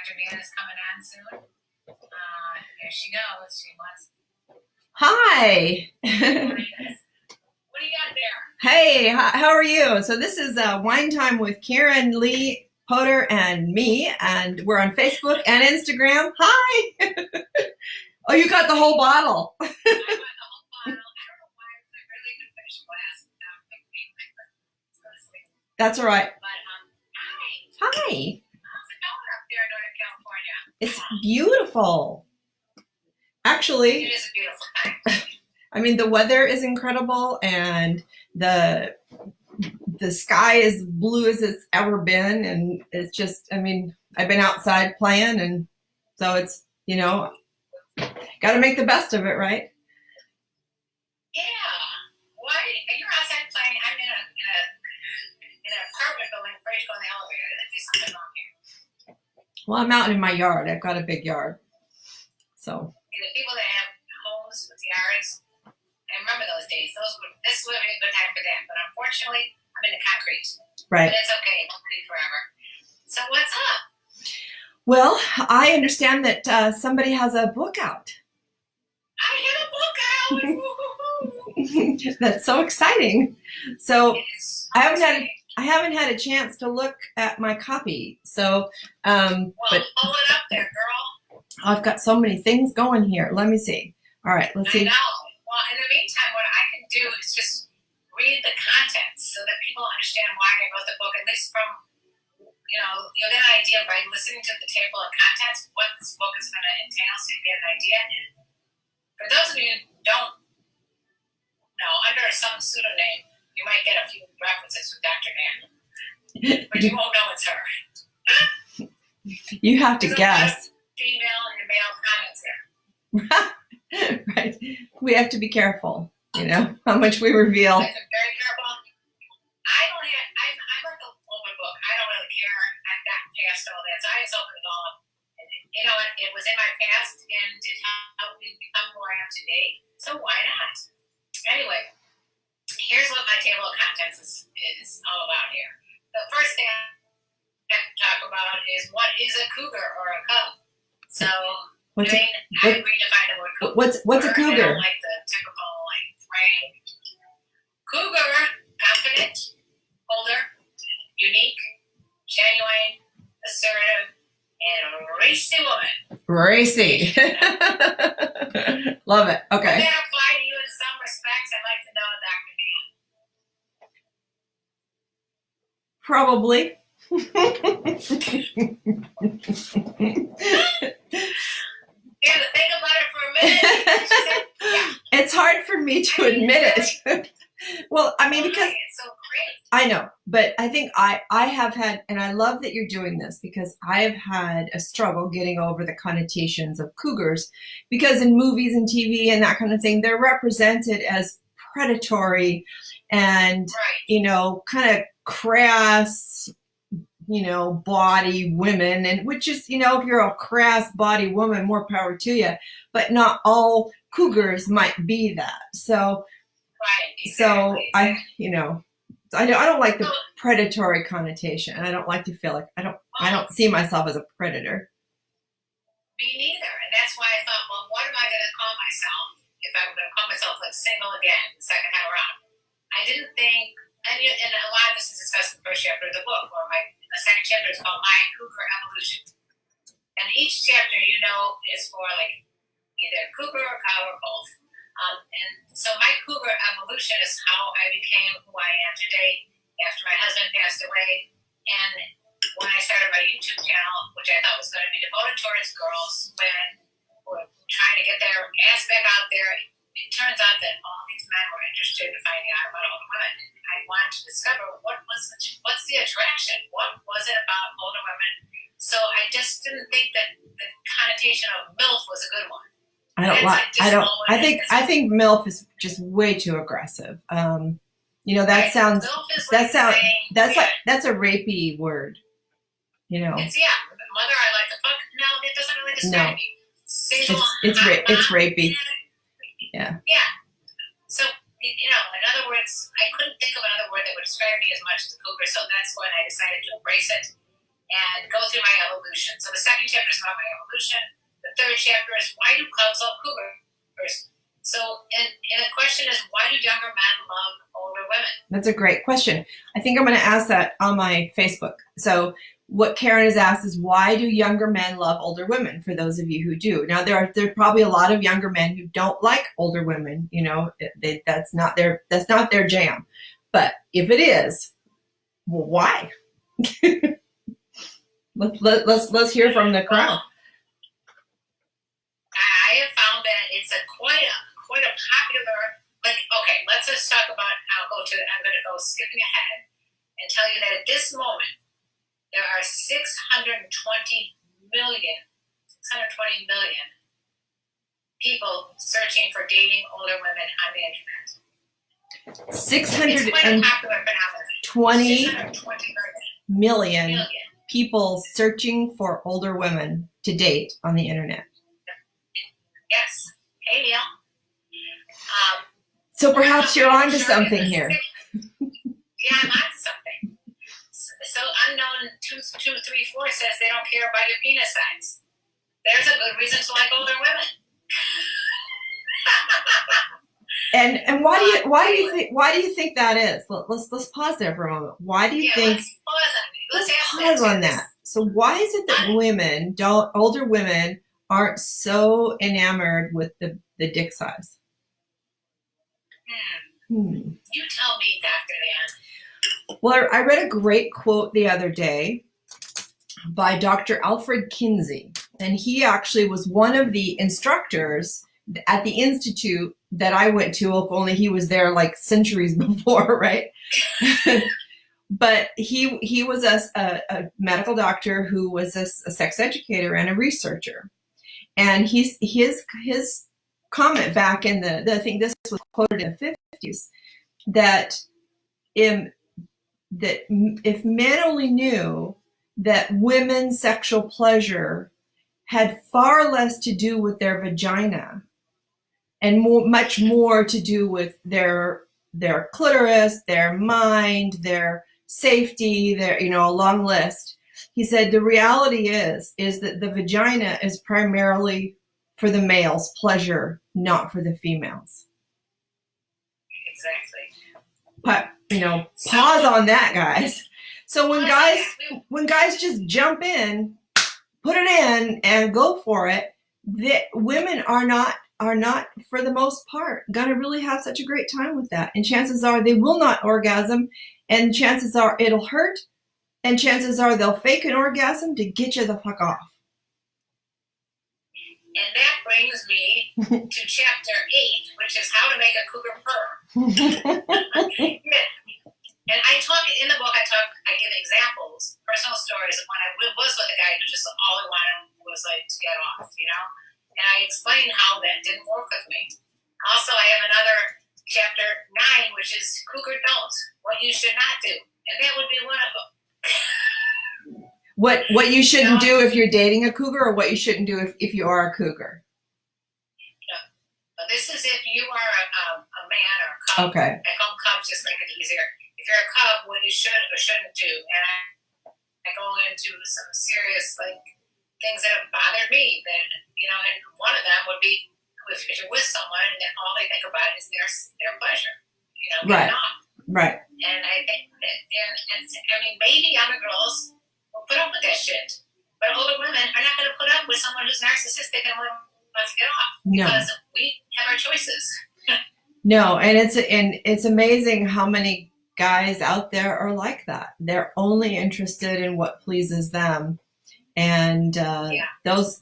Dr. Nan is coming on soon. Here she goes. She wants. Hi. What do you got there? Hey, how are you? So this is Wine Time with Karen, Lee, Potter, and me, and we're on Facebook and Instagram. Hi. Oh, you got the whole bottle. I got the whole bottle. I don't know why I really didn't finish glass without making my. That's all right. But hi. Hi. How's it going up there in Northern California? It's beautiful. Actually, it is a beautiful time. I mean, the weather is incredible, and the sky is blue as it's ever been, and it's just, I mean, I've been outside playing, and so it's, you know, got to make the best of it, right? Yeah. Why? You're outside playing. I'm in an apartment building, afraid to go in the elevator. There's something wrong here. Well, I'm out in my yard. I've got a big yard, so. The people that have homes with yards, I remember those days. This would be a good time for that. But unfortunately, I'm in the concrete. Right. But it's okay. It won't be forever. So what's up? Well, I understand that somebody has a book out. I have a book out. That's so exciting. So I haven't had a chance to look at my copy. So, well, but pull it up there, girl. I've got so many things going here. Let me see. All right, let's see. I know. Well, in the meantime, what I can do is just read the contents so that people understand why I wrote the book, at least from, you'll get an idea by listening to the table of contents, what this book is going to entail, so you get an idea. And for those of you who don't know, under some pseudonym, you might get a few references with Dr. Nan, but you won't know it's her. You have to guess. Female and male comments there. Right. We have to be careful, how much we reveal. Very careful. I'm like an open book. I don't really care. I've gotten past all that. So I just opened it all up. And you know what? It was in my past and it helped me become who I am today. So why not? Anyway, here's what my table of contents is all about here. The first thing I have to talk about is what is a cougar or a cub? So I redefined the word cougar. What's a cougar? I don't like the typical frame. Cougar, confident, older, unique, genuine, assertive, and racy woman. Racy. Love it. Okay. Would that apply to you in some respects? I'd like to know, Dr. Nan. Probably. Yeah, to think about it for a minute. Yeah. It's hard for me to admit it. Well, I mean, because it's so great. I know, but I think I have had, and I love that you're doing this because I have had a struggle getting over the connotations of cougars, because in movies and TV and that kind of thing, they're represented as predatory and, kind of crass, body women, and which is, if you're a crass body woman, more power to you, but not all cougars might be that. So, exactly. So I don't like the predatory connotation, and I don't like to feel like I don't see myself as a predator. Me neither, and that's why I thought, well, what am I going to call myself if I'm going to call myself single again the second time around? I didn't think, and a lot of this is discussed in the first chapter of the book, where the second chapter is called My Cougar Evolution. And each chapter, is for either cougar or cow or both. And so my cougar evolution is how I became who I am today after my husband passed away. And when I started my YouTube channel, which I thought was going to be devoted towards girls who were trying to get their ass back out there, it turns out that all these men were interested in finding out about older women. I wanted to discover what's the attraction? What was it about older women? So I just didn't think that the connotation of MILF was a good one. I think MILF is just way too aggressive. That sounds that's a rapey word. It's mother I like to fuck. No, it doesn't really describe me. It's rapey. Yeah. Yeah. So in other words, I couldn't think of another word that would describe me as much as a cougar. So that's when I decided to embrace it. and go through my evolution. So the second chapter is about my evolution. The third chapter is why do Cubs love Cougars? So, and the question is, why do younger men love older women? That's a great question. I think I'm going to ask that on my Facebook. So what Karen has asked is, why do younger men love older women? For those of you who do. Now, there are probably a lot of younger men who don't like older women. You know, that's not their jam. But if it is, well, why? let's hear from the crowd. Well, I have found that it's quite a popular. Like, okay, let's just talk about. I'm going to go skipping ahead and tell you that at this moment there are 620 million people searching for dating older women on the internet. 620 million people searching for older women to date on the internet. Yes. Hey, Neil. So perhaps you're onto something here. Yeah, I'm onto something. So unknown 2234 says they don't care about your penis size. There's a good reason to like older women. And why do you think that is? Let's pause there for a moment. Why do you think? Let's pause on that. So why is it that older women aren't so enamored with the dick size? You tell me, Dr. Dan. Well, I read a great quote the other day by Dr. Alfred Kinsey, and he actually was one of the instructors at the institute that I went to, only he was there like centuries before, right? But he was a medical doctor who was a sex educator and a researcher. And his comment back in I think this was quoted in the 50s, that if men only knew that women's sexual pleasure had far less to do with their vagina and much more to do with their clitoris, their mind, their safety, a long list. He said the reality is that the vagina is primarily for the male's pleasure, not for the females. Exactly. But pause on that, guys. So when guys just jump in, put it in, and go for it, women are not for the most part gonna really have such a great time with that. And chances are they will not orgasm, and chances are it'll hurt, and chances are they'll fake an orgasm to get you the fuck off. And that brings me to chapter 8, which is how to make a cougar purr. And I talk in the book. I give examples, personal stories of when I was with a guy who just all he wanted was like to get off, And I explain how that didn't work with me. Also, I have another chapter 9, which is cougar don't, what you should not do, and that would be one of them. What you shouldn't do if you're dating a cougar, or what you shouldn't do if you are a cougar? No. This is if you are a man or a cub. Okay. I call cubs just make it easier. If you're a cub, what you should or shouldn't do. And I go into some serious things that have bothered me. That and one of them would be if you're with someone and all they think about is their pleasure. Right. Right. And I think that maybe younger girls will put up with that shit, but older women are not going to put up with someone who's narcissistic and wants to get off because we have our choices. No, and it's amazing how many guys out there are like that. They're only interested in what pleases them, and those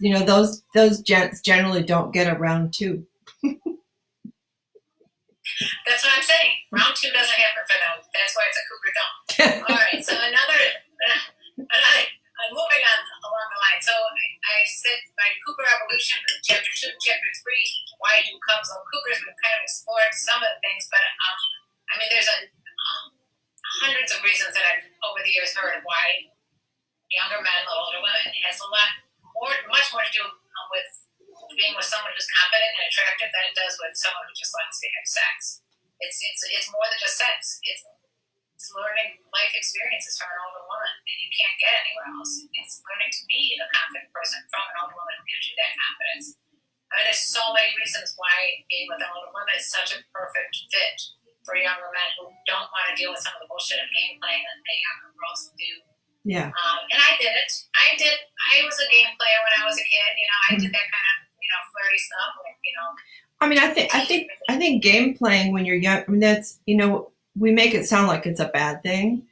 gents generally don't get a round 2. That's what I'm saying. Round 2 doesn't happen for them. That's why it's a cougar don't. All right. So I'm moving on along the line. So I said my cougar evolution, chapter 2, chapter 3. Why do cubs love cougars? We've kind of explored some of the things, but there's hundreds of reasons that I've over the years heard of why younger men love older women. It has much more to do with being with someone who's confident and attractive than it does with someone who just wants to have sex. It's more than just sex. It's learning life experiences from an older woman. that you can't get anywhere else. It's learning to be a confident person from an older woman who gives you that confidence. I mean, there's so many reasons why being with an older woman is such a perfect fit for younger men who don't want to deal with some of the bullshit of game playing that the younger girls do. Yeah. And I did it. I was a game player when I was a kid. You know, I did that kind of, you know, flirty stuff. Like, you know. I mean, I think game playing when you're young. I mean, that's, you know, we make it sound like it's a bad thing,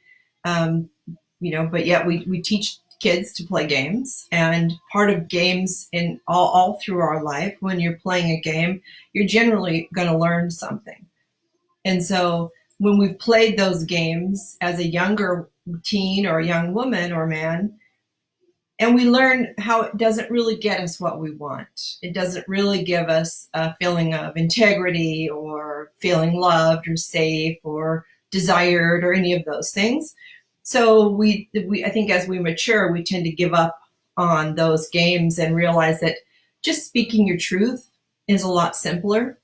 you know, but yet we teach kids to play games, and part of games in all through our life, when you're playing a game, you're generally going to learn something. And so when we've played those games as a younger teen or a young woman or man, and we learn how it doesn't really get us what we want. It doesn't really give us a feeling of integrity or feeling loved or safe or desired or any of those things. So we I think as we mature, we tend to give up on those games and realize that just speaking your truth is a lot simpler.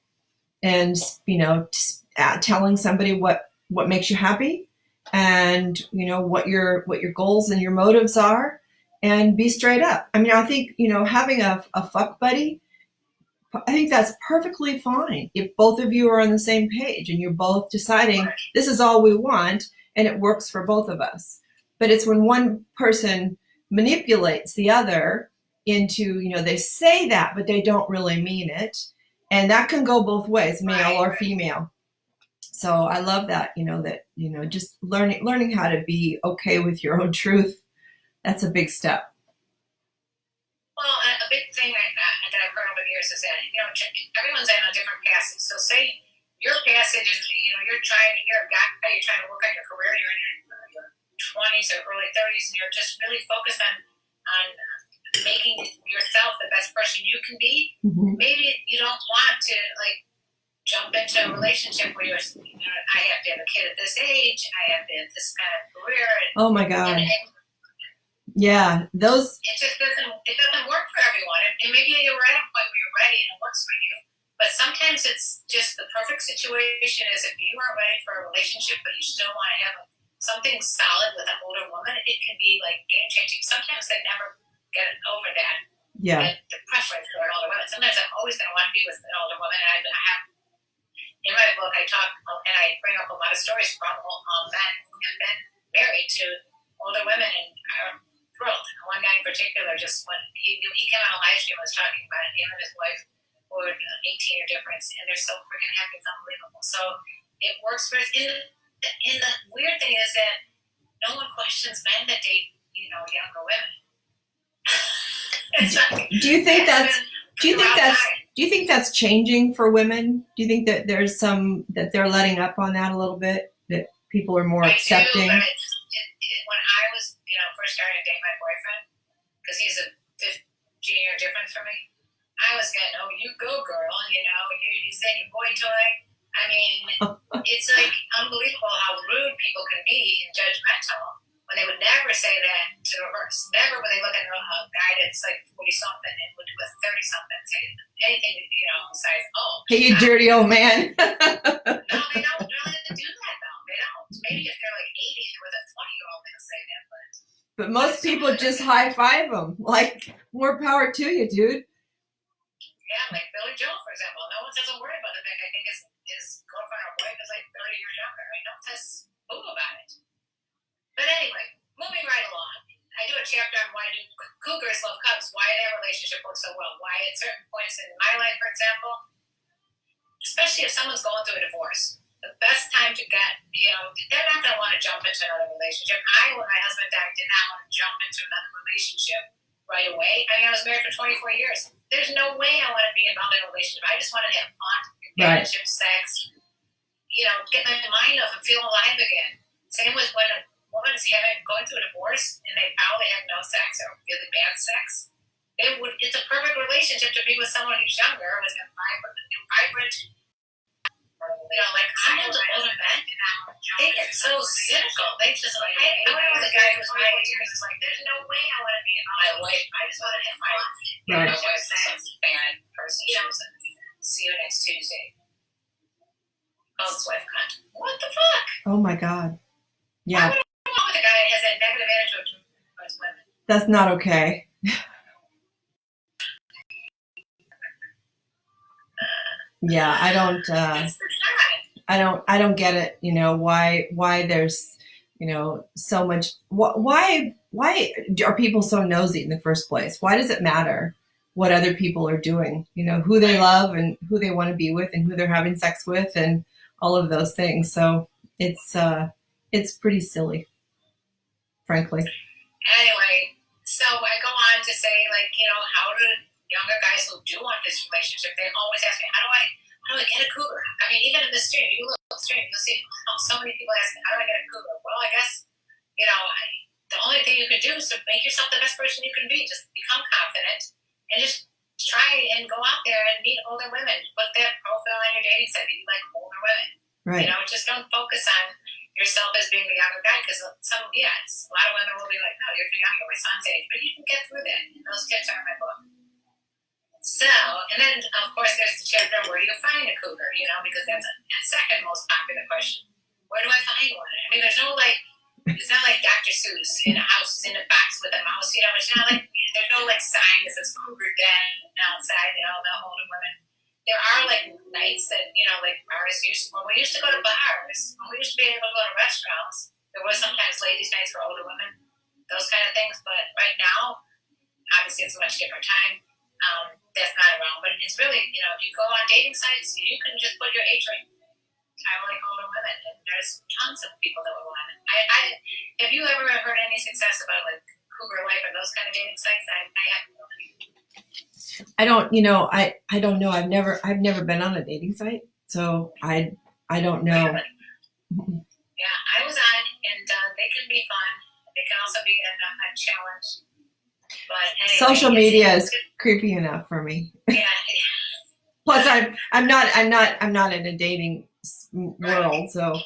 And, you know, telling somebody what makes you happy, and, you know, what your goals and your motives are, and be straight up. I mean, I think, you know, having a fuck buddy, I think that's perfectly fine if both of you are on the same page and you're both deciding this is all we want and it works for both of us. But it's when one person manipulates the other into, you know, they say that, but they don't really mean it. And that can go both ways, male or female. So I love that, you know, just learning how to be okay with your own truth. That's a big step. Well, a big thing that I've heard over the years is that, you know, everyone's in a different passage. So say your passage is, you know, you're a guy, you're trying to work on your career, you're in your 20s or early 30s, and you're just really focused on making yourself the best person you can be. Mm-hmm. Maybe you don't want to, like, jump into a relationship where I have to have a kid at this age, I have to have this kind of career. Oh my God. Yeah, those. It just doesn't work for everyone, and maybe you're right at a point where you're ready and it works for you. But sometimes it's just the perfect situation is if you aren't ready for a relationship, but you still want to have something solid with an older woman. It can be like game changing. Sometimes they never get over that. Yeah. The preference for an older woman. Sometimes I'm always going to want to be with an older woman, and I have. In my book, I talk and I bring up a lot of stories from men who have been married to older women and are thrilled. One guy in particular, just when he came on a live stream, was talking about him and his wife were 18-year difference, and they're so freaking happy. It's unbelievable. So it works for us. And the weird thing is that no one questions men that date, you know, younger women. Do you think that's changing for women? Do you think that there's that they're letting up on that a little bit? That people are more accepting? When I was, you know, first starting to date my boyfriend, because he's a 15-year difference from me, I was getting, oh, you go, girl, you know, you said your boy toy. I mean, it's like unbelievable how rude people can be and judgmental when they would never say that to the reverse. Never when they look at a guy that's like 40-something and would do a 30-something say anything, you know, besides, oh. Hey, you dirty old man. No, they don't really do that, though. They don't. Maybe if they're like 80 and with a 20-year-old, they'll say that, but most people just high-five them. Like, more power to you, dude. Yeah, like Billy Joel, for example. No one says a word about the fact I think his girlfriend or wife is like 30 years younger. I mean, no one says boo about it. But anyway, moving right along. I do a chapter on why do Cougars love Cubs, why their relationship works so well, why at certain points in my life, for example, especially if someone's going through a divorce, the best time to get, you know, they're not going to want to jump into another relationship. When my husband died, did not want to jump into another relationship right away. I mean, I was married for 24 years. There's no way I want to be involved in a relationship. I just want to have fun, companionship, sex, you know, get my mind off and feel alive again. Same with when a woman is going through a divorce and they probably have no sex or really bad sex. It's a perfect relationship to be with someone who's younger, with a vibrant, you know, like sometimes older men, they get so cynical. They just like, I know the guy who's 90 years is like, there's no way I want to be in my life. I just want to have fun. Right. My wife's a bad person. She was see you next Tuesday. Called his wife cunt. What the fuck? Oh my God. Yeah. Why would I want with a guy that has that negative attitude That's not okay. Yeah, It's not. I don't get it, why there's, so much, why are people so nosy in the first place? Why does it matter what other people are doing? Who they Right. love and who they want to be with and who they're having sex with and all of those things. So it's pretty silly, frankly. Anyway, so I go on to say, like, how do younger guys who do want this relationship, they always ask me, how do I get a cougar? I mean, even in the stream, you look at the stream, you'll see so many people ask me, how do I get a cougar? Well, I guess, the only thing you can do is to make yourself the best person you can be. Just become confident and just try and go out there and meet older women. Put that profile on your dating site that you like older women. Right. Just don't focus on yourself as being the younger guy, because a lot of women will be like, no, you're too young, you're my son's age, but you can get through that. And those tips are in my book. So, and then of course there's the chapter, where do you find a cougar? Because that's a second most popular question. Where do I find one? I mean, it's not like Dr. Seuss in a house in a box with a mouse. It's not like there's no like sign that says cougar den outside. The older women. There are like nights that like bars when we used to go to bars, when we used to be able to go to restaurants. There was sometimes ladies' nights for older women, those kind of things. But right now, obviously, it's a much different time. That's not around. But it's really, if you go on dating sites, you can just put your age range. I like older women, and there's tons of people that will want it. Have you ever heard any success about like Cougar Life or those kind of dating sites? I haven't really. I don't, I don't know. I've never been on a dating site, so I don't know. Really? Yeah, I was on, and they can be fun. They can also be a challenge. But anyway, Social media is creepy enough for me. Yeah. Plus, I'm not in a dating world, so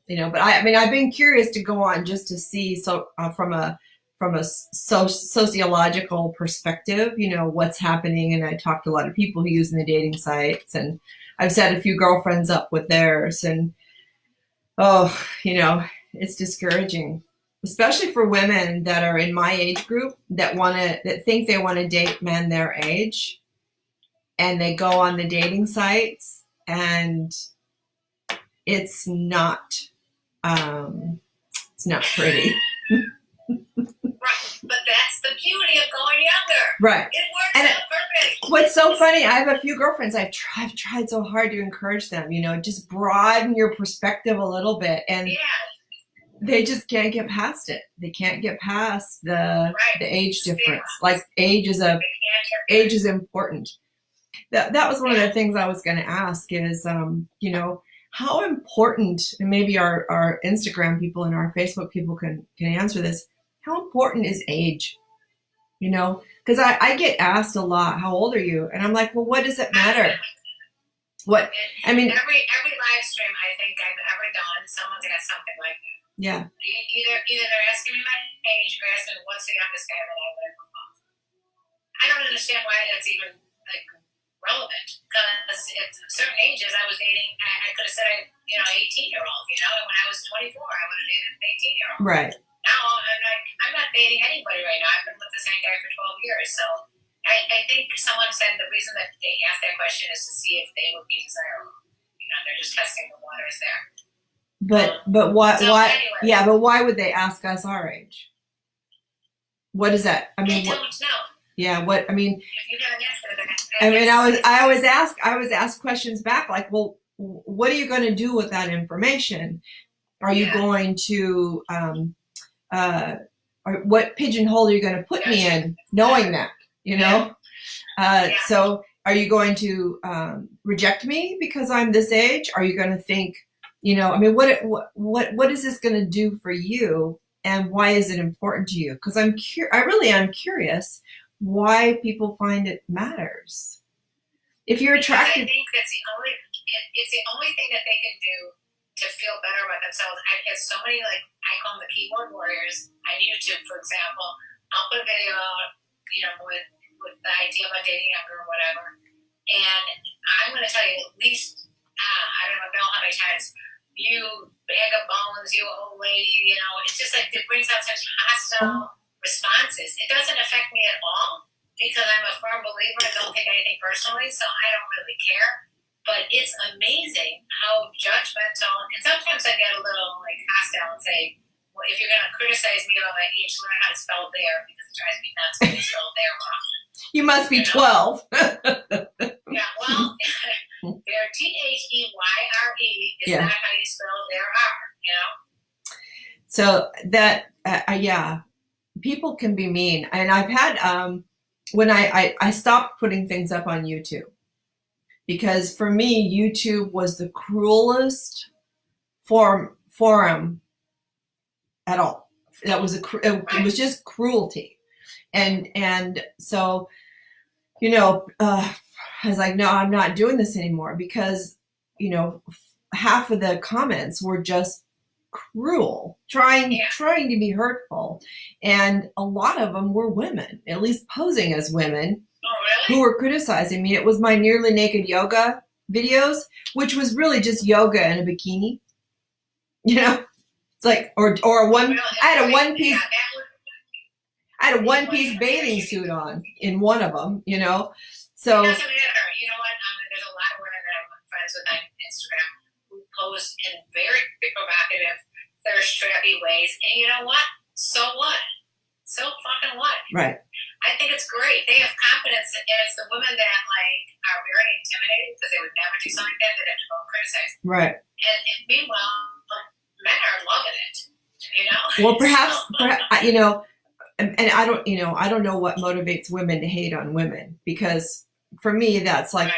But I mean, I've been curious to go on just to see, so from a sociological perspective, what's happening. And I talked to a lot of people who use the dating sites, and I've set a few girlfriends up with theirs, and it's discouraging, especially for women that are in my age group that think they want to date men their age, and they go on the dating sites, and it's not it's not pretty. Right, but that's the beauty of going younger. Right. It works out perfect. What's so funny, I have a few girlfriends, I've tried so hard to encourage them, just broaden your perspective a little bit, and they just can't get past it. They can't get past the age difference. Like age is important. That was one of the things I was going to ask is, how important, and maybe our Instagram people and our Facebook people can answer this, how important is age? Because I get asked a lot, how old are you? And I'm like, well, what does it matter? What, I mean, every live stream I think I've ever done, someone's got something like that. Yeah. Either they're asking me my age, or asking me what's the youngest guy that I've ever met. I don't understand why that's even like relevant, because at certain ages I was dating, I could have said 18-year-old, and when I was 24 I would have dated an 18-year-old. Right. Now I'm not dating anybody right now. I've been with the same guy for 12 years. So I think someone said the reason that they asked that question is to see if they would be desirable. They're just testing the waters there. But why? So anyway, yeah, but why would they ask us our age? What is that? I mean, I don't know. Yeah, what I mean. If you have an answer, I always ask questions back, like, well, what are you going to do with that information? Are you going to or what pigeonhole are you going to put me in, knowing that, So are you going to reject me because I'm this age? Are you going to think, I mean, what is this going to do for you, and why is it important to you? Because I really am curious why people find it matters. If you're attracted, I think it's the only thing that they can do to feel better about themselves. I've had so many, like, I call them the keyboard warriors on YouTube, for example. I'll put a video out, with the idea about dating younger or whatever. And I'm going to tell you at least, I don't know how many times, you bag of bones, you old lady, it's just like, it brings out such hostile responses. It doesn't affect me at all because I'm a firm believer and don't take anything personally, so I don't really care. But it's amazing how judgmental, and sometimes I get a little like hostile and say, well, if you're going to criticize me about my age, learn how to spell there because it drives me nuts when you spell there wrong. You must be 12. Yeah, well, there, Theyre is not how you spell there are, you know? So that, yeah, people can be mean. And I've had, when I stopped putting things up on YouTube, because for me, YouTube was the cruelest forum at all. That was it was just cruelty. And so, you know, I was like, no, I'm not doing this anymore because, you know, half of the comments were just cruel, trying to be hurtful. And a lot of them were women, at least posing as women, who were criticizing me. It was my nearly naked yoga videos, which was really just yoga in a bikini. You know, it's like, or one, I had a one piece. I had a one-piece bathing suit on in one of them, you know. So it doesn't matter. You know what? There's a lot of women that I'm friends with on Instagram who post in very provocative, thirst trappy ways, and you know what? So what? So fucking what? Right. I think it's great. They have confidence, and it's the women that like are very intimidated because they would never do something like that. They'd have to go and criticize. Right. And meanwhile, men are loving it. You know. Well, perhaps you know. And I don't know what motivates women to hate on women, because for me that's like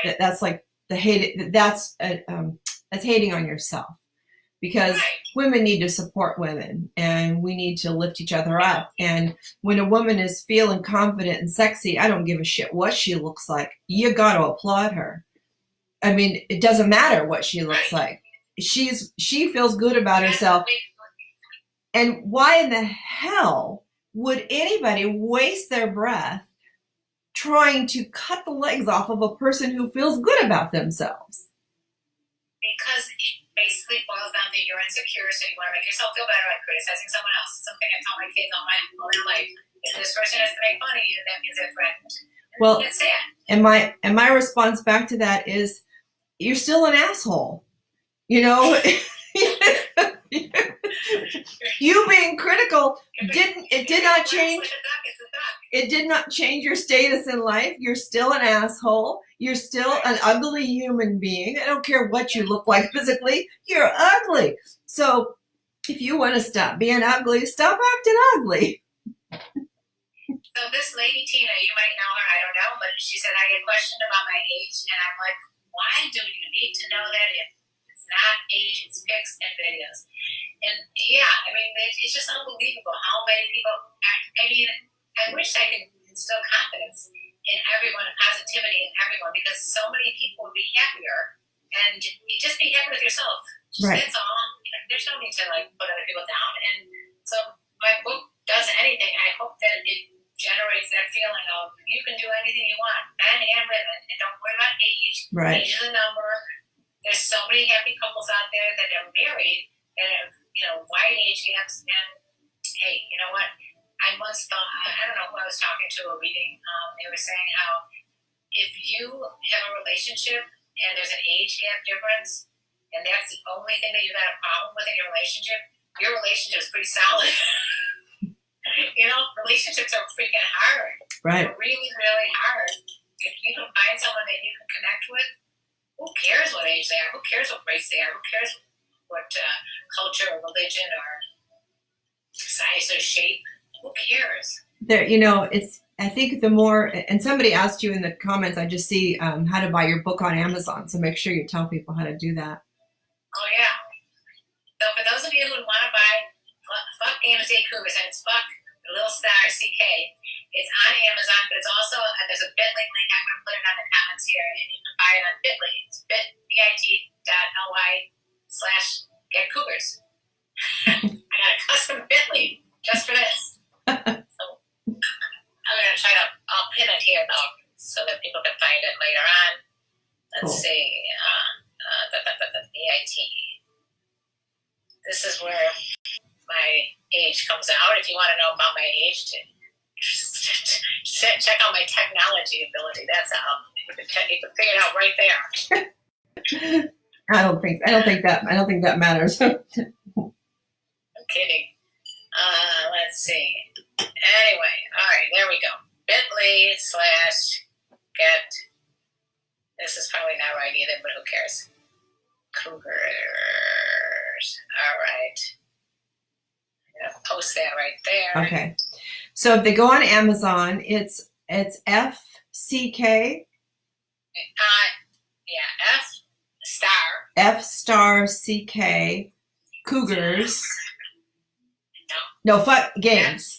the hate, that's hating on yourself, because women need to support women and we need to lift each other up. And when a woman is feeling confident and sexy, I don't give a shit what she looks like. You got to applaud her. I mean, it doesn't matter what she looks like. She feels good about herself. And why in the hell would anybody waste their breath trying to cut the legs off of a person who feels good about themselves? Because it basically boils down to you're insecure, so you want to make yourself feel better by criticizing someone else. Something I tell my kids all my life. If this person has to make fun of you, that means they're threatened. Well, that's sad. And my response back to that is, you're still an asshole. You know, you being critical did not change. It did not change your status in life. You're still an asshole. You're still an ugly human being. I don't care what you look like physically. You're ugly. So if you want to stop being ugly, stop acting ugly. So this lady, Tina, you might know her, I don't know, but she said, I get questioned about my age, and I'm like, why do you need to know that? It's not age, it's pics and videos. And yeah, I mean, it's just unbelievable how many people, I mean, I wish I could instill confidence in everyone and positivity in everyone, because so many people would be happier, and you just be happy with yourself. Right. That's all. There's no need to like put other people down. And so my book does anything. I hope that it generates that feeling of you can do anything you want, men and women, and don't worry about age. Right. Age is a number. There's so many happy couples out there that are married that have, you know, wide age gaps. And hey, you know what? I once thought, I don't know who I was talking to or reading, they were saying how if you have a relationship and there's an age gap difference, and that's the only thing that you got a problem with in your relationship is pretty solid. You know, relationships are freaking hard. Right. They're really, really hard. If you can find someone that you can connect with, who cares what age they are? Who cares what race they are? Who cares what culture or religion or size or shape? Who cares? There, you know, I think the more, and somebody asked you in the comments, I just see how to buy your book on Amazon. So make sure you tell people how to do that. Oh, yeah. So for those of you who want to buy Fuck Cougars, and it's Fuck the little star CK. It's on Amazon, but it's also there's a Bitly link. I'm going to put it on the comments here, and you can buy it on Bitly. It's bit.ly/getcougars. I got a custom Bitly just for this. So I'm going to try to. I'll pin it here though, so that people can find it later on. Let's see. BIT. This is where my age comes out. If you want to know about my age, check out my technology ability. That's how you can figure it out right there. I don't think that matters. I'm kidding. Let's see. Anyway, all right, there we go. bit.ly/get. This is probably not right either, but who cares? Cougars. All right. I'm gonna post that right there. Okay. So if they go on Amazon, it's FCK. Yeah, F star CK Cougars. No, fuck games.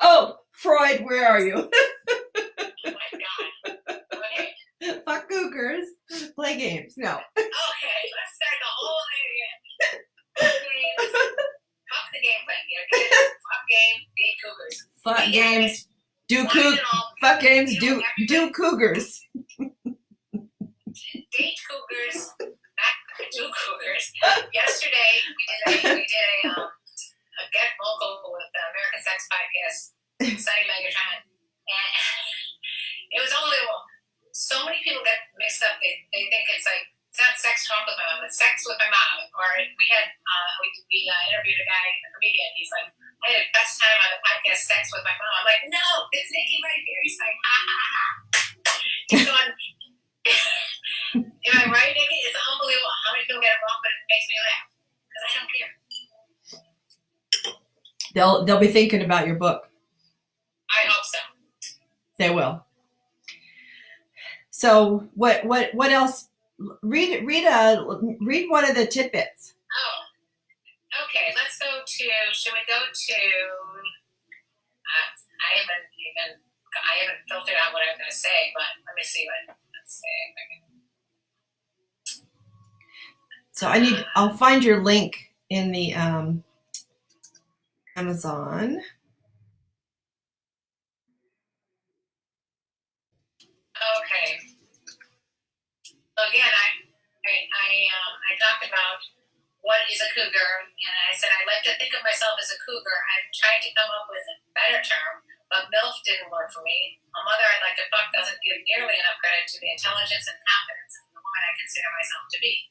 Oh, Freud, where are you? Oh my God. Okay. Fuck Cougars. Play games. No. Okay, let's start the whole thing again. Fuck games. Fuck the game thing. Okay? Fuck game. Beat Cougars. Fuck games. Do Cougars. Fuck games. Do Cougars. Date Cougars. Not do Cougars. Yesterday we did a get vocal with the American Sex Podcast, Sunny Megatron, and it was unbelievable. So many people get mixed up. They think it's like, it's not sex talk with my mom, it's sex with my mom. Or we had we interviewed a guy, a comedian. He's like, I had the best time on the podcast, sex with my mom. I'm like, no, it's Nikki right here. He's like, ha ha ha. He's going. Am I right, Nikki? It's unbelievable how many people get it wrong, but it makes me laugh because I don't care. They'll be thinking about your book. I hope so. They will. So what else? Read one of the tidbits. Oh, okay. Let's go to. Should we go to? I haven't filtered out what I'm going to say, but let me see what. Let's see. So I'll find your link in the Amazon. Okay. So again, I talked about what is a cougar, and I said I like to think of myself as a cougar. I've tried to come up with a better term, but MILF didn't work for me. A mother I'd like to fuck doesn't give nearly enough credit to the intelligence and confidence of the woman I consider myself to be.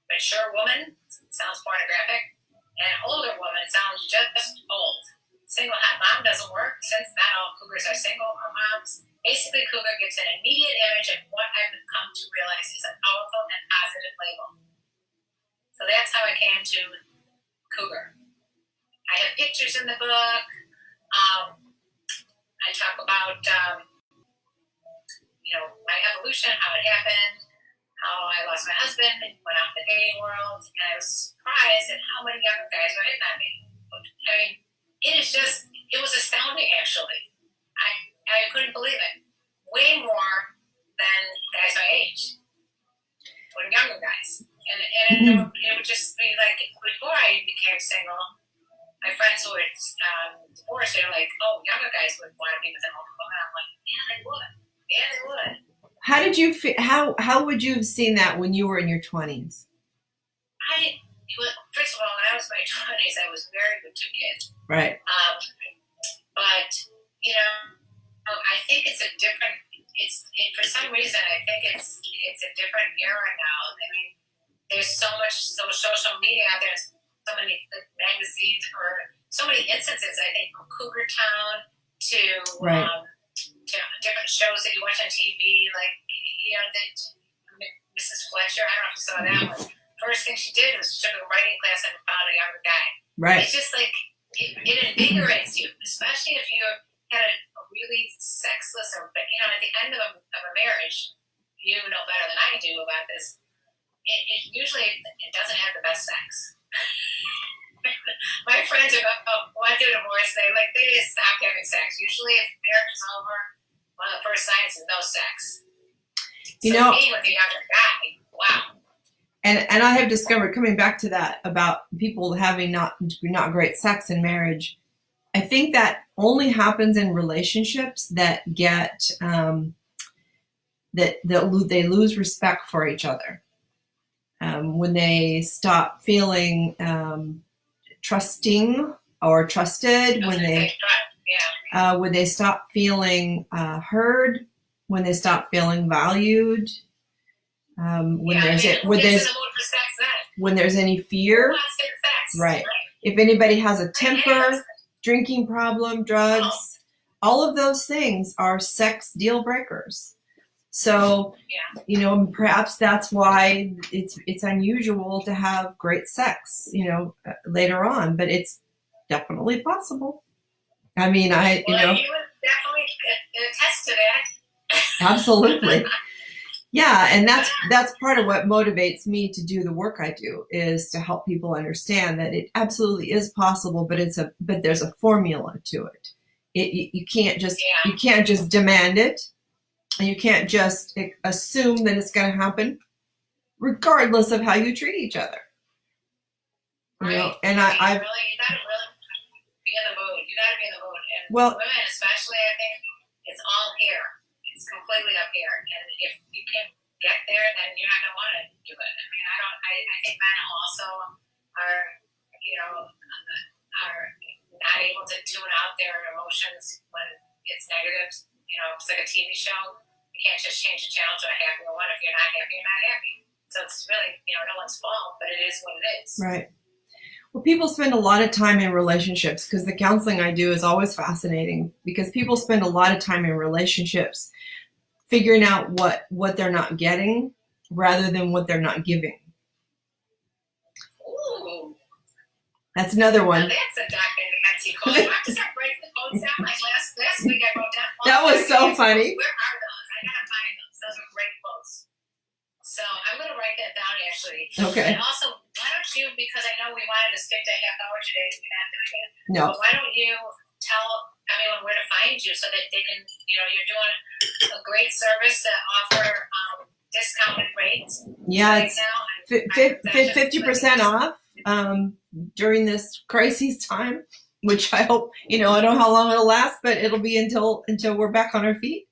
Mature woman sounds pornographic, and older woman sounds just old. Single hot mom doesn't work, since not all cougars are single or moms. Basically, cougar gives an immediate image of what I've come to realize is a powerful and positive label. So that's how I came to cougar. I have pictures in the book. I talk about, my evolution, how it happened, how I lost my husband, went out in the dating world, and I was surprised at how many younger guys were hitting on me. I mean, it was astounding, actually. I couldn't believe it. Way more than guys my age, or younger guys. And it would just be like, before I became single, my friends who were divorced, they were like, oh, younger guys would want to be with an older woman. I'm like, yeah, they would. Yeah, they would. How did you how would you have seen that when you were in your 20s? First of all, when I was in my 20s, I was married with 2 kids. Right. But, I think it's a different, for some reason, I think it's a different era now. I mean, there's so much social media out there, so many magazines, or so many instances, I think, from Cougar Town to, right. To different shows that you watch on TV, like, Mrs. Fletcher, I don't know if you saw that one. First thing she did was she took a writing class and found a younger guy. Right. It's just like, it invigorates you, especially if you had a really sexless, or, at the end of a marriage, you know better than I do about this. It usually doesn't have the best sex. My friends who went through divorce, they just stopped having sex. Usually, if marriage is over, one of the first signs is no sex. Being with a younger guy, wow. And I have discovered, coming back to that, about people having not great sex in marriage, I think that only happens in relationships that get they lose respect for each other. When they stop feeling trusting or trusted, Yeah. when they stop feeling heard, when they stop feeling valued, when there's any fear, right? If anybody has a temper, drinking problem, drugs, all of those things are sex deal breakers. So, perhaps that's why it's unusual to have great sex, later on, but it's definitely possible. I mean, you would definitely attest to that. Absolutely. Yeah, and that's part of what motivates me to do the work I do, is to help people understand that it absolutely is possible, but there's a formula to it. You can't just demand it, and you can't just assume that it's going to happen, regardless of how you treat each other. Right. And you gotta really be in the mood. You gotta be in the mood, and women especially, I think it's all here. It's completely up here, and if you can get there, then you're not gonna want to do it. I mean, I think men also are, are not able to tune out their emotions when it's negative. It's like a TV show. You can't just change the channel to a happy one. If you're not happy, you're not happy. So it's really, no one's fault, but it is what it is. Right. Well, people spend a lot of time in relationships, because the counseling I do is always fascinating, because people spend a lot of time in relationships figuring out what they're not getting rather than what they're not giving. Ooh. That's another one. Now that's a documentary code. I have to start breaking the codes down. Like last week I wrote down. That was so funny. Where are those? I gotta find those. Those are great quotes. So I'm gonna write that down actually. Okay. And also, why don't you, because I know we wanted to stick to a half hour today, we're not doing it. No. But why don't you tell everyone where to find you so that they can, you're doing a great service that offer discounted rates. Yeah, it's 50% off during this crisis time, which I hope, I don't know how long it'll last, but it'll be until we're back on our feet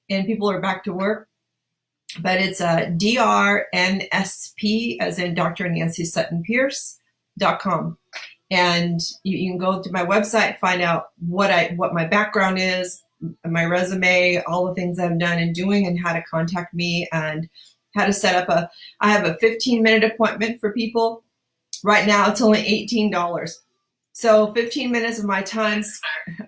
and people are back to work. But it's DRNSP, as in Dr. Nancy Sutton Pierce.com. And you can go to my website, find out what my background is, my resume, all the things I've done and doing, and how to contact me, and how to set up I have a 15-minute appointment for people. Right now, it's only $18. So 15 minutes of my time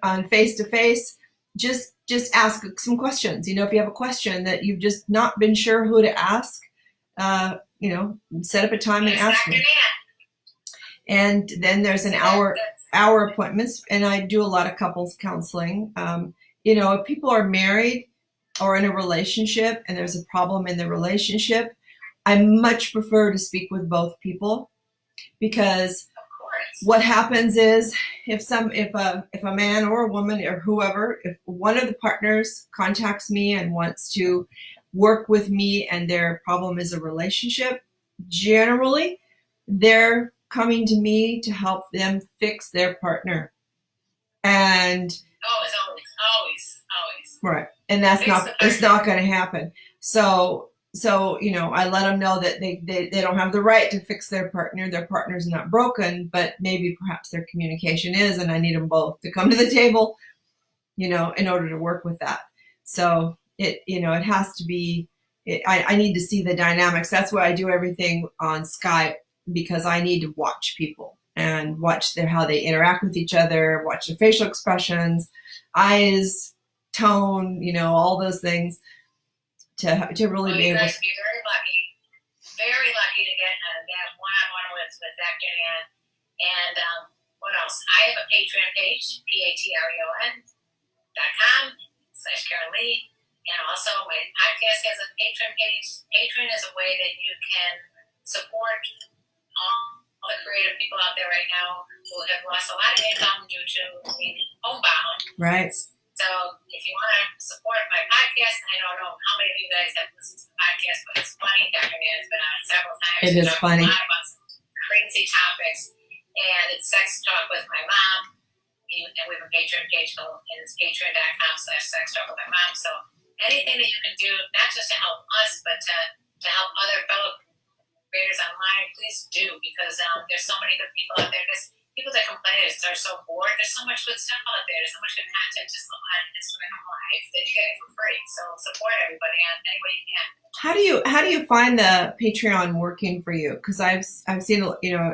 on face-to-face, just ask some questions. If you have a question that you've just not been sure who to ask, set up a time and ask me. And then there's an hour appointments, and I do a lot of couples counseling. If people are married or in a relationship and there's a problem in the relationship, I much prefer to speak with both people, because what happens is if a man or a woman or whoever, if one of the partners contacts me and wants to work with me and their problem is a relationship, generally they're coming to me to help them fix their partner. And always. Right. And it's not going to happen. So, I let them know that they don't have the right to fix their partner. Their partner's not broken, but maybe perhaps their communication is, and I need them both to come to the table, in order to work with that. So it has to be, I need to see the dynamics. That's why I do everything on Skype, because I need to watch people and watch how they interact with each other, watch their facial expressions, eyes, tone, all those things to really be able to. You guys be very lucky to get that one-on-one with Dr. Ann. And what else? I have a Patreon page, patreon.com/Karen Lee. And also my podcast has a Patreon page. Patreon is a way that you can support all the creative people out there right now who have lost a lot of income due to being homebound. Right. So if you want to support my podcast, I don't know how many of you guys have listened to the podcast, but it's funny. Dr. Mann has been on it several times. It is funny. A lot about some crazy topics. And it's Sex Talk with My Mom. And we have a Patreon page, and it's patreon.com/Sex Talk with My Mom. So anything that you can do, not just to help us, but to help other fellow creators online, please do, because there's so many good people out there. people that complain are so bored. There's so much good stuff out there. There's so much good content just on Instagram Live that you're getting for free. So support everybody and any way you can. How do you find the Patreon working for you? Because I've seen,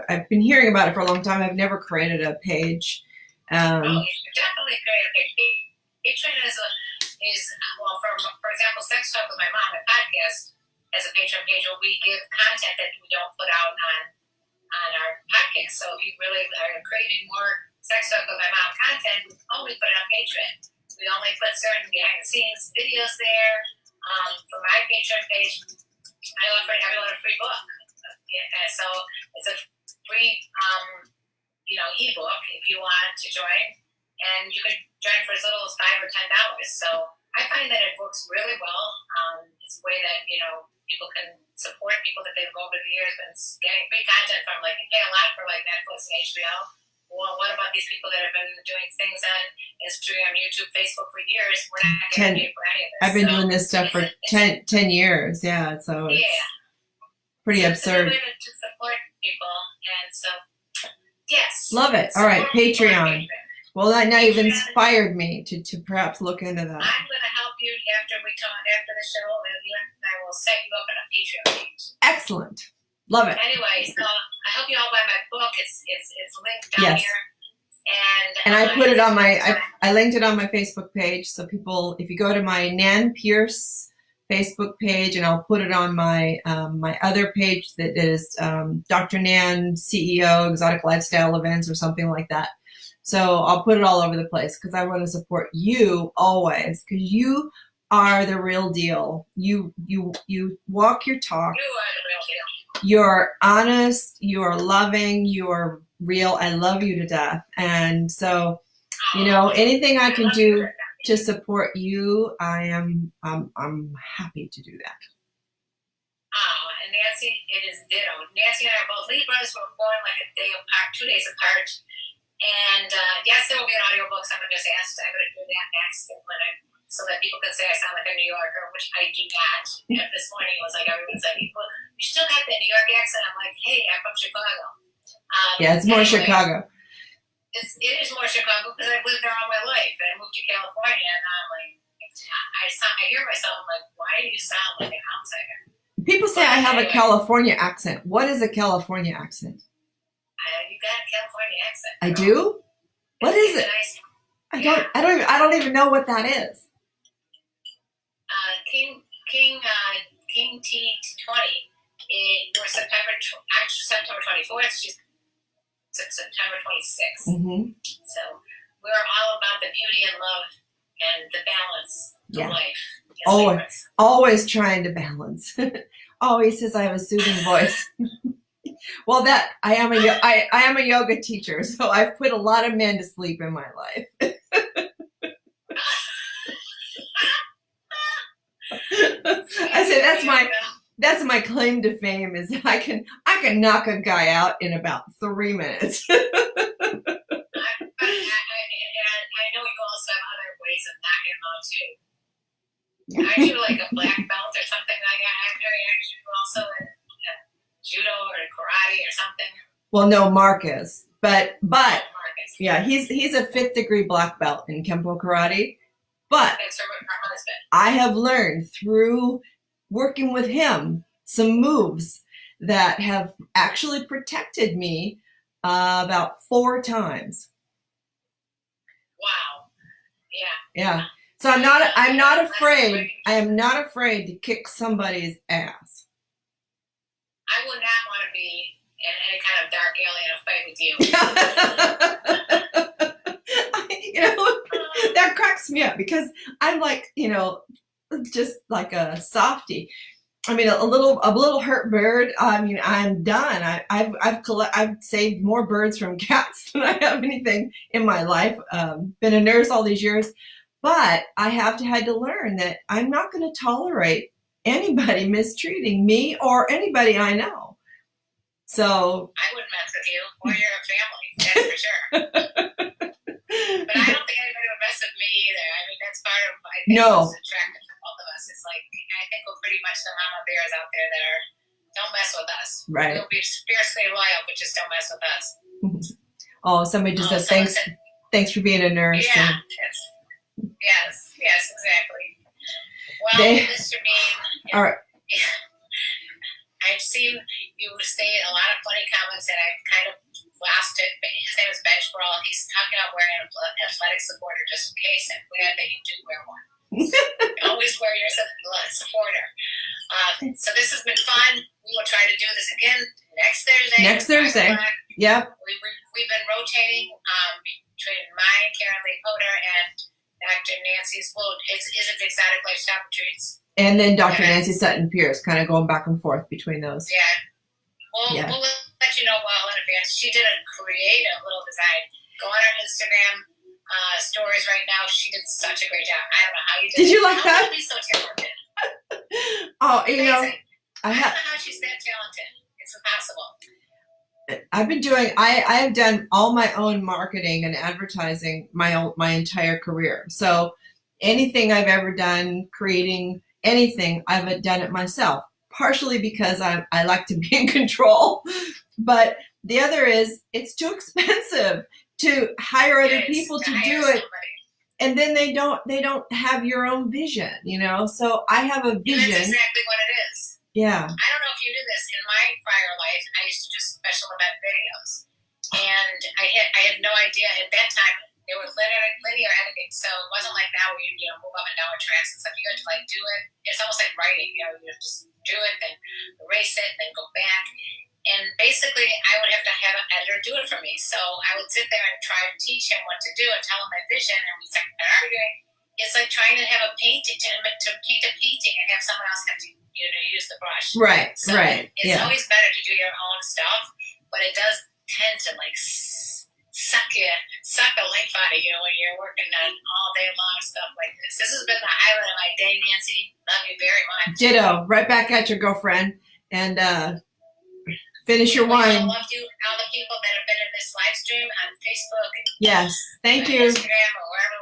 I've been hearing about it for a long time. I've never created a page. You should definitely create a page. Patreon is well, for example, Sex Talk with My Mom, a podcast, as a Patreon page where we give content that we don't put out on our podcast. So if you really are craving more Sex Talk with My Mom content, we only put it on Patreon. We only put certain behind the scenes videos there. For my Patreon page, I offer everyone a free book. So it's a free ebook if you want to join, and you can join for as little as $5 or $10. So I find that it works really well. It's a way that people can support people that they've over the years been getting free content from. Like, you pay a lot for like Netflix and HBO. Well, what about these people that have been doing things on Instagram, YouTube, Facebook for years? We're not getting paid for any of this. I've been doing this stuff for 10 years. Yeah, so it's pretty absurd. It's a way to support people, and so yes, love it. All right, Patreon. Well, now you've inspired me to perhaps look into that. I'm going to help you after the show, and I will set you up on a Patreon page. Excellent. Love it. Anyway, so I hope you all buy my book. It's linked down here. And I put it on I linked it on my Facebook page. So people, if you go to my Nan Pierce Facebook page, and I'll put it on my my other page that is Dr. Nan CEO Exotic Lifestyle Events or something like that. So I'll put it all over the place because I want to support you always, because you are the real deal. You walk your talk. You are the real deal. You're honest, you're loving, you're real. I love you to death. And so, anything I can do to support you, I'm happy to do that. And Nancy, it is ditto. Nancy and I are both Libras. We're born like a day apart, 2 days apart. And yes, there will be an audiobook. Someone just asked. I'm going to do that next so that people can say I sound like a New Yorker, which I do not. And this morning it was like everyone's like, well, you still got that New York accent. I'm like, hey, I'm from Chicago. Yeah, it's more Chicago. It is more Chicago because I've lived there all my life. And I moved to California, and I'm like, I hear myself, I'm like, why do you sound like an outsider? People say I have a California accent. What is a California accent? You got a California accent. I do? What is it? I don't even know what that is. King T20. We're September 24th. She's September 26th. Mm-hmm. So we're all about the beauty and love and the balance of life. Yes, always trying to balance. Always says I have a soothing voice. Well, I am a yoga teacher, so I've put a lot of men to sleep in my life. I say that's my claim to fame is I can knock a guy out in about 3 minutes. I know you also have other ways of knocking them out too. Aren't you like a black belt or something like that? Aren't you also in judo or karate or something? Well, no, Mark is, but Marcus. Yeah, he's a 5th degree black belt in Kempo karate. But that's her husband. I have learned through working with him some moves that have actually protected me about 4 times. Wow. Yeah. Yeah. So I'm not afraid. I am not afraid to kick somebody's ass. I would not want to be in any kind of dark alien fight with you. That cracks me up because I'm like, just like a softie. I mean, a little hurt bird. I mean, I'm done. I've saved more birds from cats than I have anything in my life. Been a nurse all these years, but I had to learn that I'm not going to tolerate anybody mistreating me or anybody I know. So I wouldn't mess with you or your family, that's for sure. But I don't think anybody would mess with me either. I mean, that's part of what's attractive to both of us. It's like, I think we're pretty much the mama bears out there that don't mess with us. Right. We'll be fiercely loyal, but just don't mess with us. Oh, somebody just said Someone thanks. said, Thanks for being a nurse. yeah, And yes, exactly. Well, they Mr. Bean, are. I've seen you say a lot of funny comments, and I've kind of lost it. But his name is Ben Sproul, and he's talking about wearing an athletic supporter just in case. And glad that you do wear one. Always wear your supporter. So this has been fun. We will try to do this again next Thursday. Next Thursday. Yep. We've been rotating between mine, Karen Lee Potter, and Dr. Nancy Spool. Is it Exotic Lifestyle Treats? And then Dr. Nancy Sutton Pierce, kind of going back and forth between those. Yeah. We'll let you know well in advance. She did a creative little design. Go on her Instagram stories right now. She did such a great job. I don't know how you did. Did you like that? How did you be so talented? Oh, you know, I don't know how she's that talented. It's impossible. I've been doing. I have done all my own marketing and advertising my entire career. So anything I've ever done, creating anything, I've done it myself. Partially because I like to be in control, but the other is it's too expensive to hire other people to do it, and then they don't have your own vision, you know. So I have a vision. That's exactly what it is. Yeah. I don't know if you knew this. In my prior life, I used to do special event videos, and I had no idea at that time. They were linear editing, so it wasn't like now where you move up and down with tracks and stuff. You had to like do it. It's almost like writing. You just do it, then erase it, then go back. And basically, I would have to have an editor do it for me. So I would sit there and try to teach him what to do and tell him my vision, and we start arguing. It's like trying to have a painting to paint a painting and have someone else have to use the brush. Right. So right. It's always better to do your own stuff, but it does tend to like suck the life out of you when you're working on all day long stuff like this. This has been the highlight of my day, Nancy. Love you very much. Ditto. Right back at your girlfriend, and finish your wine. I love you, all the people that have been in this live stream on Facebook. And yes, thank you. Instagram or wherever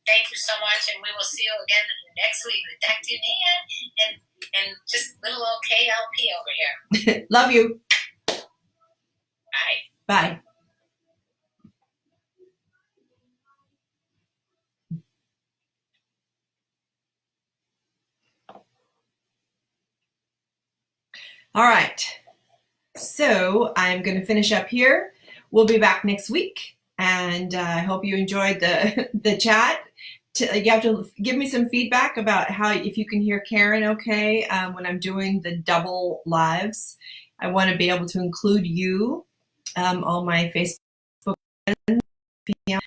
thank you so much, and we will see you again next week with Dr. Nan and just little old KLP over here. Love you. Bye. Bye. All right, so I'm going to finish up here. We'll be back next week, and I hope you enjoyed the chat. You have to give me some feedback about if you can hear Karen okay when I'm doing the double lives. I want to be able to include you on my Facebook.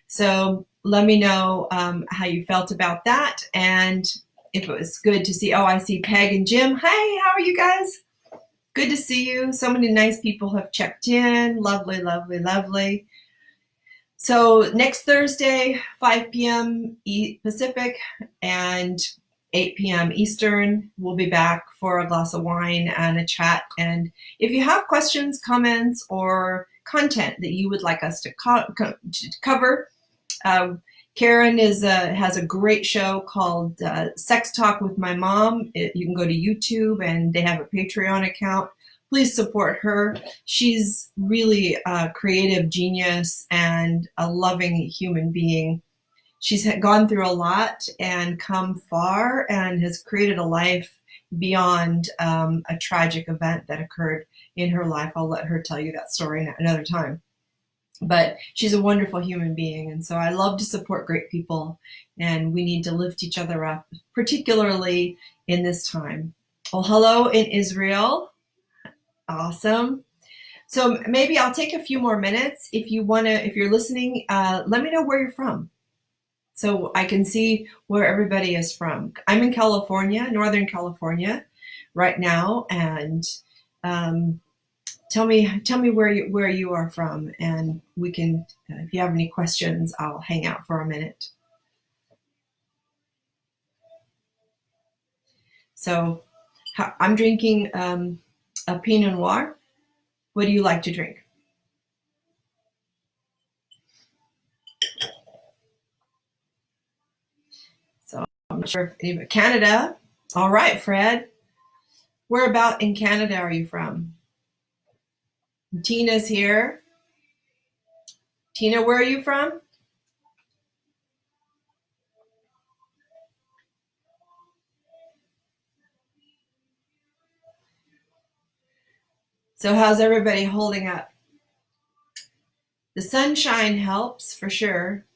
So let me know how you felt about that, and if it was good to see. Oh, I see Peg and Jim. Hey, how are you guys? Good to see you. So many nice people have checked in. Lovely, lovely, lovely. So next Thursday, 5 p.m. Pacific and 8 p.m. Eastern, we'll be back for a glass of wine and a chat. And if you have questions, comments, or content that you would like us to cover, Karen has a great show called Sex Talk with My Mom. You can go to YouTube, and they have a Patreon account. Please support her. She's really a creative genius and a loving human being. She's gone through a lot and come far and has created a life beyond a tragic event that occurred in her life. I'll let her tell you that story another time. But she's a wonderful human being, and so I love to support great people, and we need to lift each other up, particularly in this time. Well, hello in Israel. Awesome. So maybe I'll take a few more minutes. If you're listening, let me know where you're from, so I can see where everybody is from. I'm in California, Northern California, right now, and tell me where you are from, and we can. If you have any questions, I'll hang out for a minute. So, I'm drinking a Pinot Noir. What do you like to drink? So I'm not sure if Canada. All right, Fred. Where about in Canada are you from? Tina's here. Tina, where are you from? So how's everybody holding up? The sunshine helps for sure.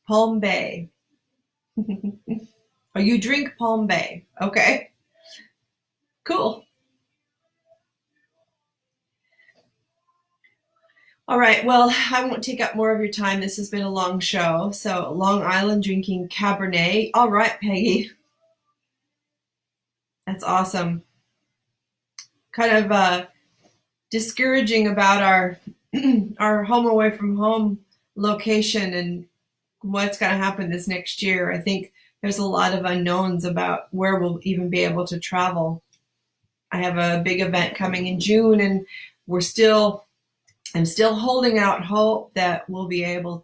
Palm Bay. Oh, you drink Palm Bay. Okay, cool. All right, well, I won't take up more of your time. This has been a long show. So, Long Island drinking Cabernet. All right, Peggy. That's awesome. Kind of discouraging about our our home away from home location and what's going to happen this next year. I think there's a lot of unknowns about where we'll even be able to travel. I have a big event coming in June, and we're still I'm still holding out hope that we'll be able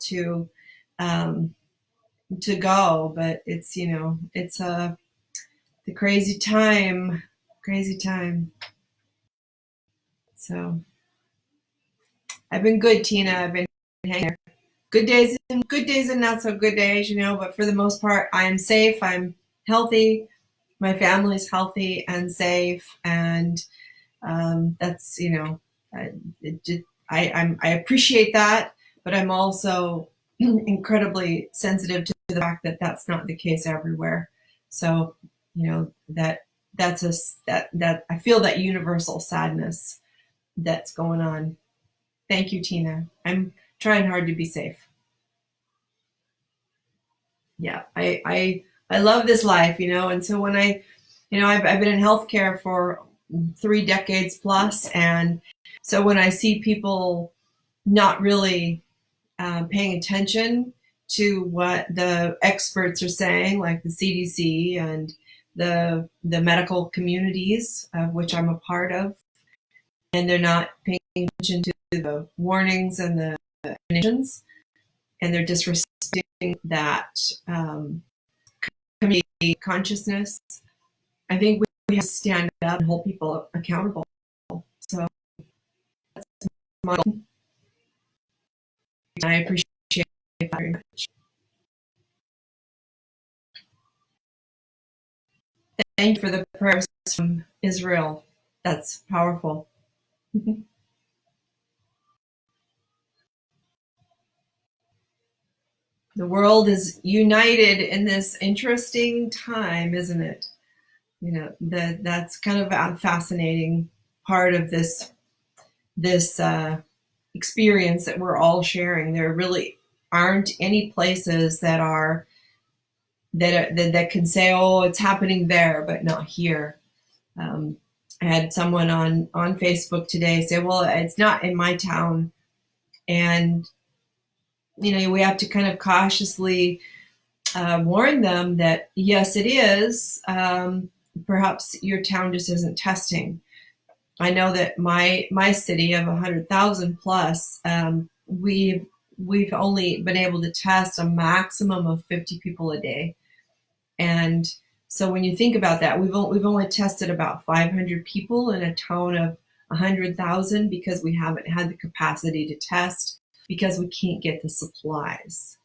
um, to go, but it's it's the crazy time. So I've been good, Tina. I've been hanging there. Good days and not so good days, but for the most part, I'm safe. I'm healthy. My family's healthy and safe, and that's I, I appreciate that, but I'm also incredibly sensitive to the fact that that's not the case everywhere. So that's that I feel that universal sadness that's going on. Thank you, Tina. I'm trying hard to be safe. Yeah, I love this life, and so when I've been in healthcare for 3 decades plus, and so when I see people not really paying attention to what the experts are saying, like the CDC and the medical communities, of which I'm a part of, and they're not paying attention to the warnings and the recommendations, and they're disrespecting that community consciousness. I think we have to stand up and hold people accountable. So that's my goal. I appreciate that very much. Thank you for the prayers from Israel. That's powerful. The world is united in this interesting time, isn't it? That's kind of a fascinating part of this experience that we're all sharing. There really aren't any places that can say, "Oh, it's happening there," but not here. Um, I had someone on Facebook today say, "Well, it's not in my town," and we have to kind of cautiously warn them that yes, it is. Perhaps your town just isn't testing. I know that my city of 100,000 plus, we've only been able to test a maximum of 50 people a day, and so when you think about that, we've only tested about 500 people in a town of 100,000 because we haven't had the capacity to test because we can't get the supplies,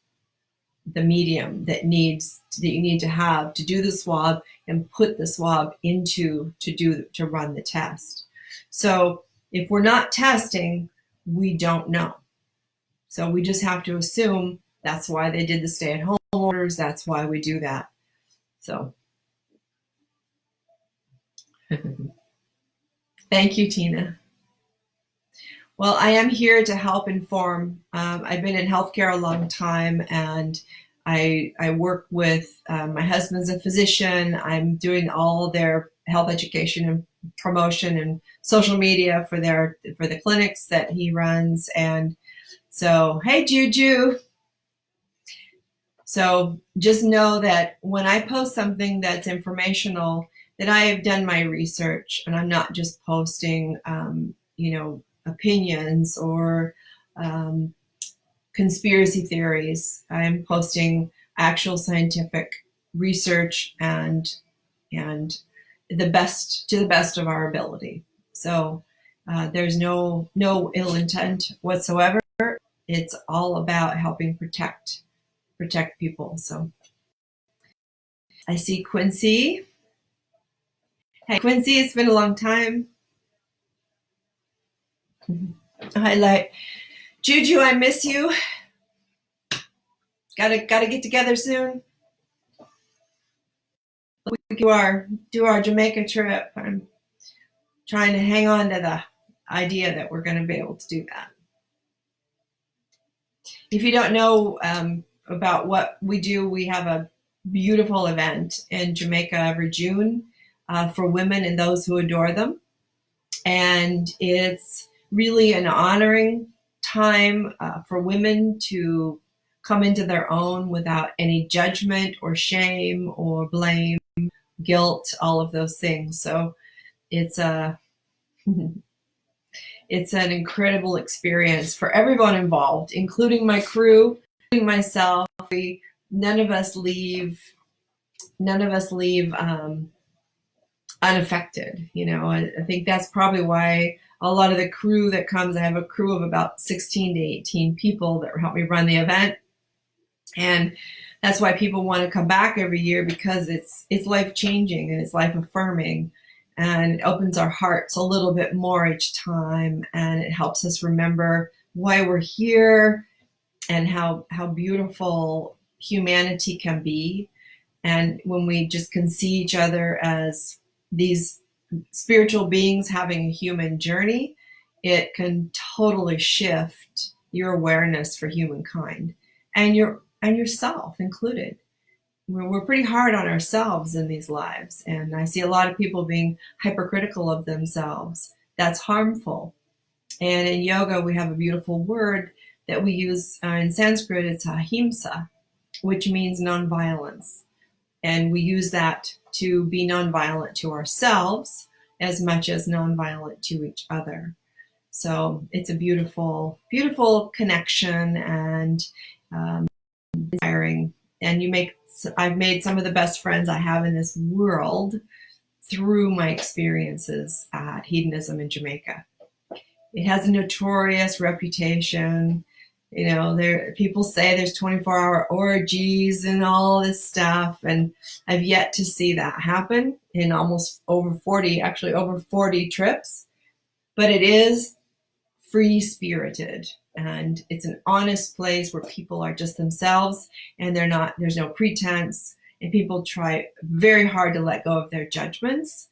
the medium that you need to have to do the swab and put the swab into to run the test. So if we're not testing, we don't know. So we just have to assume that's why they did the stay-at-home orders. That's why we do that. So thank you, Tina. Well, I am here to help inform. I've been in healthcare a long time, and I work with my husband's a physician. I'm doing all their health education and promotion and social media for the clinics that he runs. And so, hey, Juju. So just know that when I post something that's informational, that I have done my research, and I'm not just posting, opinions or conspiracy theories. I'm posting actual scientific research and to the best of our ability. So there's no ill intent whatsoever. it's all about helping protect people. So I see Quincy. Hey, Quincy, it's been a long time. Highlight. Juju, I miss you. Gotta get together soon. We do our Jamaica trip. I'm trying to hang on to the idea that we're going to be able to do that. If you don't know about what we do, we have a beautiful event in Jamaica every June for women and those who adore them. And it's really an honoring time for women to come into their own without any judgment or shame or blame, guilt, all of those things. So it's it's an incredible experience for everyone involved, including my crew, including myself. None of us leave unaffected. You know, I think that's probably why a lot of the crew that comes, I have a crew of about 16 to 18 people that help me run the event. And that's why people want to come back every year, because it's life changing and it's life affirming, and it opens our hearts a little bit more each time, and it helps us remember why we're here and how beautiful humanity can be. And when we just can see each other as these spiritual beings having a human journey, it can totally shift your awareness for humankind and yourself included. We're pretty hard on ourselves in these lives, and I see a lot of people being hypercritical of themselves. That's harmful. And in yoga, we have a beautiful word that we use in Sanskrit. It's ahimsa, which means nonviolence. And we use that to be nonviolent to ourselves as much as nonviolent to each other. So it's a beautiful, beautiful connection and inspiring. And I've made some of the best friends I have in this world through my experiences at Hedonism in Jamaica. It has a notorious reputation. You know, people say there's 24-hour orgies and all this stuff, and I've yet to see that happen in almost over 40 trips. But it is free-spirited, and it's an honest place where people are just themselves, and there's no pretense, and people try very hard to let go of their judgments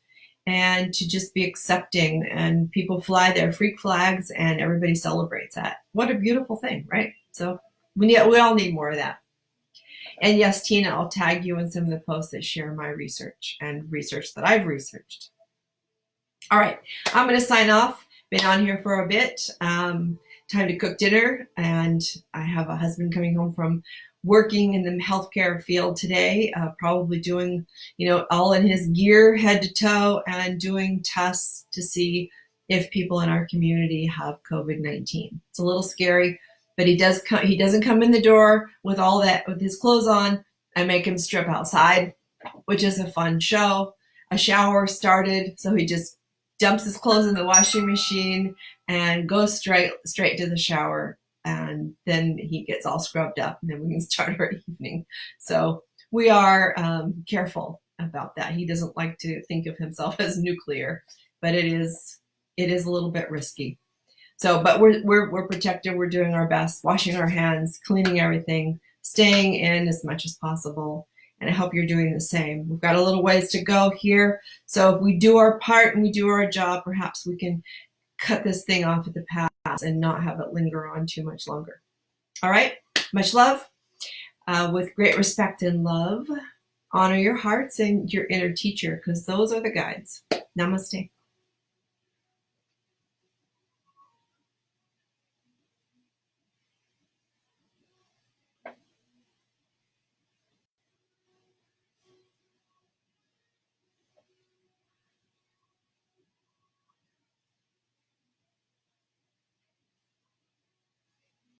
and to just be accepting, and people fly their freak flags and everybody celebrates that. What a beautiful thing, right? So we all need more of that. And yes, Tina, I'll tag you in some of the posts that share my research and research that I've researched. All right, I'm going to sign off. Been on here for a bit. Time to cook dinner, and I have a husband coming home from working in the healthcare field today, probably doing, all in his gear, head to toe, and doing tests to see if people in our community have COVID-19. It's a little scary, but he doesn't come in the door with all that, with his clothes on. I make him strip outside, which is a fun show. A shower started, so he just dumps his clothes in the washing machine and goes straight to the shower. And then he gets all scrubbed up, and then we can start our evening. So we are careful about that. He doesn't like to think of himself as nuclear, but it is a little bit risky. So, but we're protected. We're doing our best, washing our hands, cleaning everything, staying in as much as possible. And I hope you're doing the same. We've got a little ways to go here. So if we do our part and we do our job, perhaps we can cut this thing off at the pass and not have it linger on too much longer. All right, much love. With great respect and love, honor your hearts and your inner teacher, because those are the guides. Namaste.